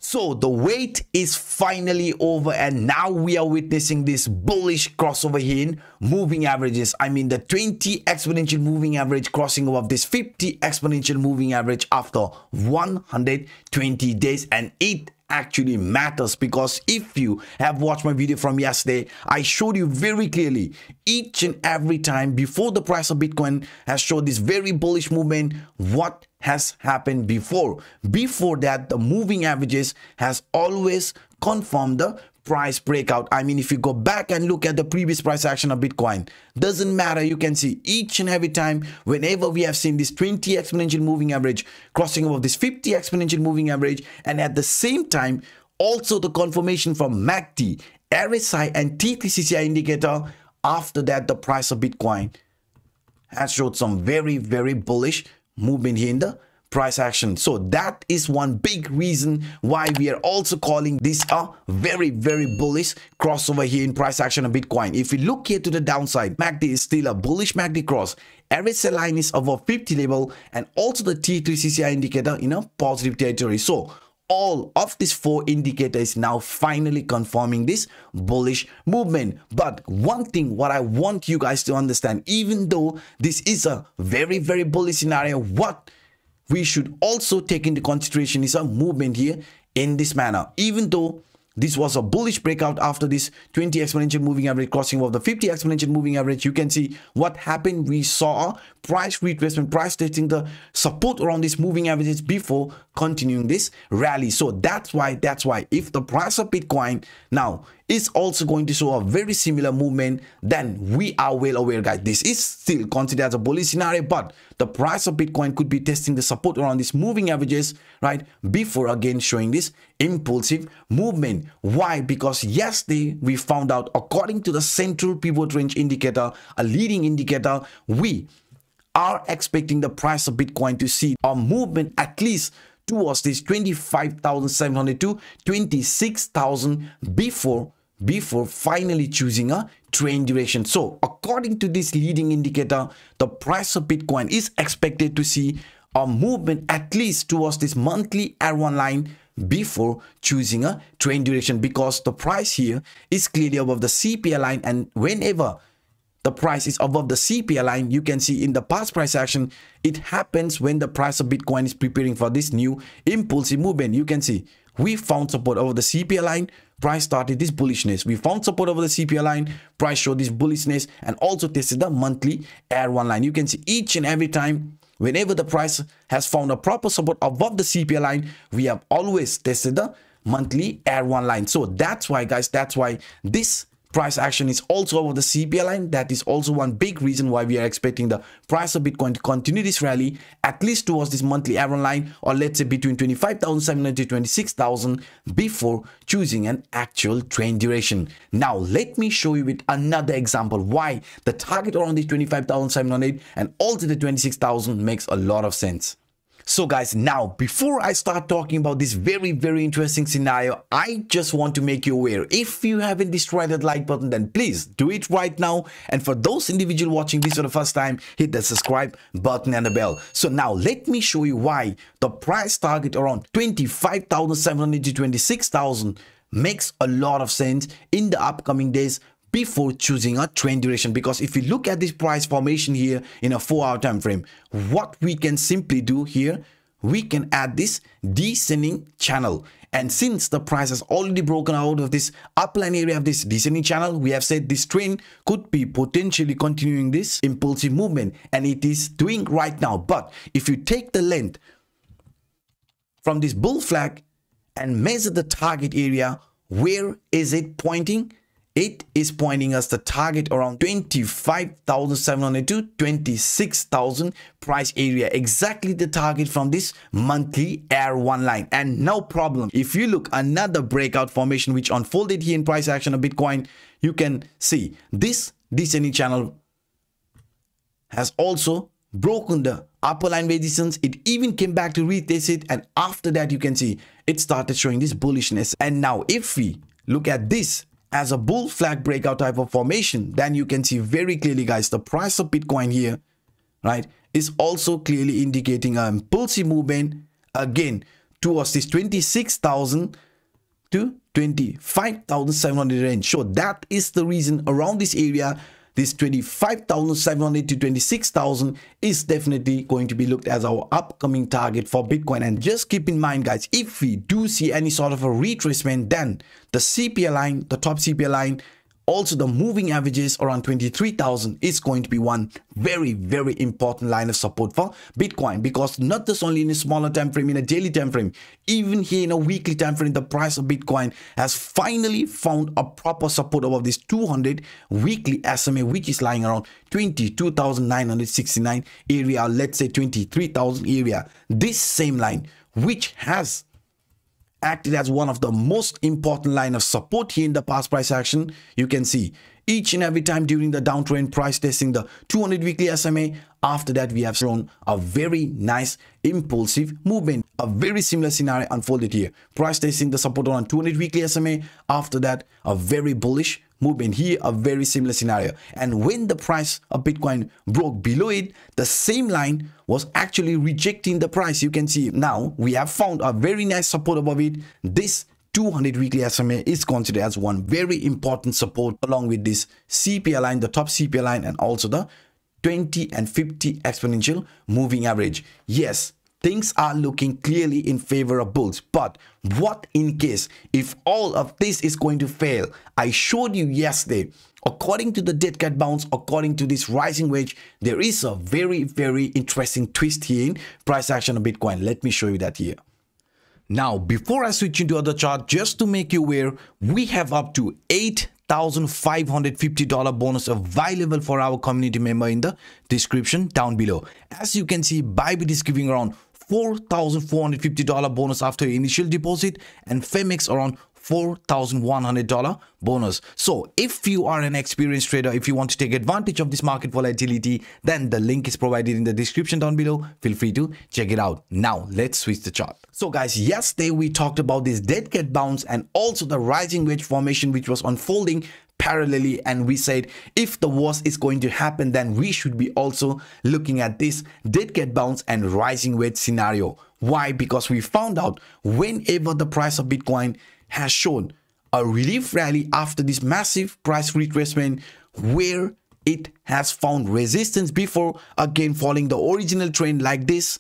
So the wait is finally over, and now we are witnessing this bullish crossover here in moving averages. I mean the 20 exponential moving average crossing above this 50 exponential moving average after 120 days. And it actually matters, because if you have watched my video from yesterday, I showed you very clearly each and every time before the price of Bitcoin has showed this very bullish movement, what has happened before that the moving averages has always confirmed the price breakout. I mean, if you go back and look at the previous price action of Bitcoin, doesn't matter, you can see each and every time whenever we have seen this 20 exponential moving average crossing above this 50 exponential moving average, and at the same time also the confirmation from MACD, RSI and T3CCI indicator. After that, the price of Bitcoin has showed some very bullish movement here in the price action. So that is one big reason why we are also calling this a very bullish crossover here in price action of Bitcoin. If we look here to the downside, MACD is still a bullish MACD cross, RSI line is above 50 level, and also the T3CCI indicator in a positive territory. So all of these four indicators now finally confirming this bullish movement. But one thing what I want you guys to understand, even though this is a very bullish scenario, what we should also take into consideration is a movement here in this manner. Even though this was a bullish breakout after this 20 exponential moving average crossing of the 50 exponential moving average, you can see what happened. We saw a price retracement, price testing the support around this moving averages before continuing this rally. So that's why if the price of Bitcoin now is also going to show a very similar movement, then we are well aware, guys, this is still considered as a bullish scenario, but the price of Bitcoin could be testing the support around these moving averages, right, before again showing this impulsive movement. Why? Because yesterday we found out, according to the central pivot range indicator, a leading indicator, we are expecting the price of Bitcoin to see a movement at least towards this 25,700 to 26,000 before finally choosing a trend direction. So according to this leading indicator, the price of Bitcoin is expected to see a movement at least towards this monthly R1 line before choosing a trend direction, because the price here is clearly above the CPI line, and whenever the price is above the CPI line, you can see in the past price action, it happens when the price of Bitcoin is preparing for this new impulsive movement. You can see we found support over the CPI line, price started this bullishness. We found support over the CPI line, price showed this bullishness, and also tested the monthly R1 line. You can see each and every time whenever the price has found a proper support above the CPI line, we have always tested the monthly R1 line. So that's why, guys, that's why this price action is also over the CPI line. That is also one big reason why we are expecting the price of Bitcoin to continue this rally at least towards this monthly R1 line, or let's say between 25,700 to 26,000 before choosing an actual trend duration. Now let me show you with another example why the target around the 25,700 and also the 26,000 makes a lot of sense. So guys, now before I start talking about this very interesting scenario, I just want to make you aware, if you haven't destroyed that like button, then please do it right now. And for those individuals watching this for the first time, hit the subscribe button and the bell. So now let me show you why the price target around 25,700 to 26,000 makes a lot of sense in the upcoming days before choosing a trend duration. Because if you look at this price formation here in a 4-hour time frame, what we can simply do here, we can add this descending channel. And since the price has already broken out of this upline area of this descending channel, we have said this trend could be potentially continuing this impulsive movement, and it is doing right now. But if you take the length from this bull flag and measure the target area, where is it pointing? It is pointing us the target around 25,700 to 26,000 price area, exactly the target from this monthly R1 line. And no problem, if you look another breakout formation which unfolded here in price action of Bitcoin, you can see this descending channel has also broken the upper line resistance. It even came back to retest it, and after that you can see it started showing this bullishness. And now if we look at this as a bull flag breakout type of formation, then you can see very clearly, guys, the price of Bitcoin here, right, is also clearly indicating an impulsive movement again towards this 26,000 to 25,700 range. So that is the reason around this area, this 25,700 to 26,000 is definitely going to be looked as our upcoming target for Bitcoin. And just keep in mind, guys, if we do see any sort of a retracement, then the CPI line, the top CPI line, also the moving averages around 23,000 is going to be one very, very important line of support for Bitcoin, because not just only in a smaller time frame, in a daily time frame, even here in a weekly time frame, the price of Bitcoin has finally found a proper support above this 200 weekly SMA, which is lying around 22,969 area, let's say 23,000 area. This same line, which has acted as one of the most important line of support here in the past price action. You can see each and every time during the downtrend, price testing the 200 weekly SMA. After that, we have shown a very nice impulsive movement. A very similar scenario unfolded here. Price testing the support on 200 weekly SMA. After that, a very bullish movement here, a very similar scenario. And when the price of Bitcoin broke below it, the same line was actually rejecting the price. You can see now we have found a very nice support above it. This 200 weekly SMA is considered as one very important support, along with this CPI line, the top CPI line, and also the 20 and 50 exponential moving average. Yes, things are looking clearly in favor of bulls, but what in case if all of this is going to fail? I showed you yesterday, according to the dead cat bounce, according to this rising wedge, there is a very, very interesting twist here in price action of Bitcoin. Let me show you that here. Now, before I switch into other chart, just to make you aware, we have up to $8,550 bonus available for our community member in the description down below. As you can see, Bybit is giving around $4,450 bonus after initial deposit, and Phemex around $4,100 bonus. So if you are an experienced trader, if you want to take advantage of this market volatility, then the link is provided in the description down below. Feel free to check it out. Now let's switch the chart. So guys, yesterday we talked about this dead cat bounce and also the rising wedge formation which was unfolding parallelly, and we said if the worst is going to happen, then we should be also looking at this dead cat bounce and rising wedge scenario. Why? Because we found out whenever the price of Bitcoin has shown a relief rally after this massive price retracement, where it has found resistance before again following the original trend like this,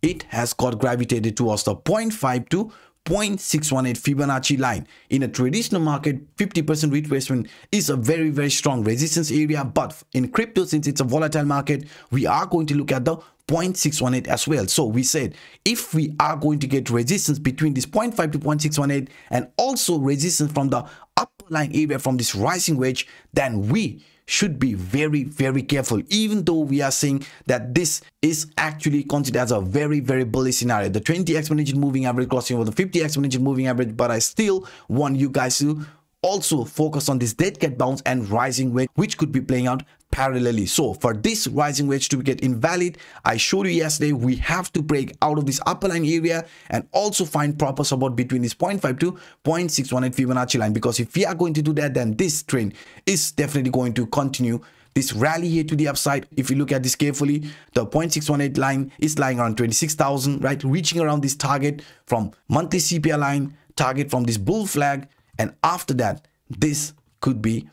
it has got gravitated towards the 0.5 to 0.618 Fibonacci line. In a traditional market, 50% retracement is a very, very strong resistance area, but in crypto, since it's a volatile market, we are going to look at the 0.618 as well. So we said if we are going to get resistance between this 0.5 to 0.618 and also resistance from the upper line area from this rising wedge, then we should be very, very careful, even though we are saying that this is actually considered as a very, very bullish scenario, the 20 exponential moving average crossing over the 50 exponential moving average. But I still want you guys to also focus on this dead cat bounce and rising wedge, which could be playing out parallelly. So for this rising wedge to get invalid, I showed you yesterday, we have to break out of this upper line area and also find proper support between this 0.5 to 0.618 Fibonacci line, because if we are going to do that, then this trend is definitely going to continue this rally here to the upside. If you look at this carefully, the 0.618 line is lying around 26,000, right, reaching around this target from monthly CPI line, target from this bull flag, and after that this could be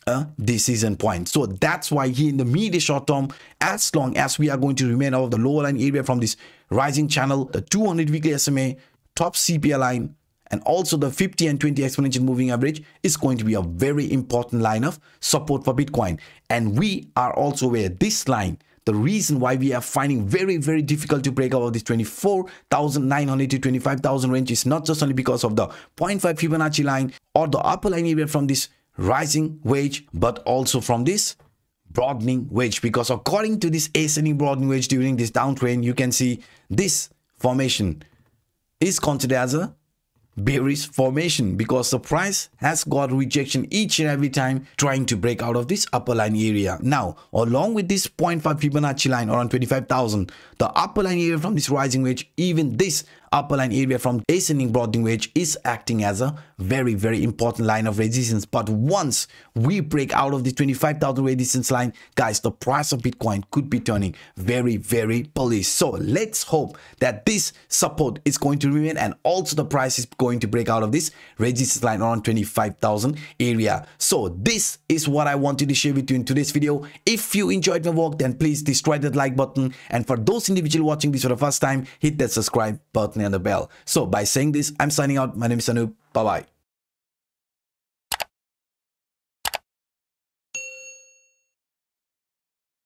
a decision point. So that's why here in the medium short term, as long as we are going to remain out of the lower line area from this rising channel, the 200 weekly SMA, top CPI line, and also the 50 and 20 exponential moving average is going to be a very important line of support for Bitcoin. And we are also aware this line, the reason why we are finding very, very difficult to break out of this 24,900 to 25,000 range is not just only because of the 0.5 Fibonacci line or the upper line area from this rising wedge, but also from this broadening wedge, because according to this ascending broadening wedge during this downtrend, you can see this formation is considered as a bearish formation because the price has got rejection each and every time trying to break out of this upper line area. Now, along with this 0.5 Fibonacci line around 25,000, the upper line area from this rising wedge, even this upper line area from ascending broadening wedge is acting as a very important line of resistance. But once we break out of the 25,000 resistance line, guys, the price of Bitcoin could be turning very bullish. So let's hope that this support is going to remain, and also the price is going to break out of this resistance line around 25,000 area. So this is what I wanted to share with you in today's video. If you enjoyed my work, then please destroy that like button, and for those individuals watching this for the first time, hit that subscribe button and the bell. So by saying this, I'm signing out. My name is Anup. Bye bye.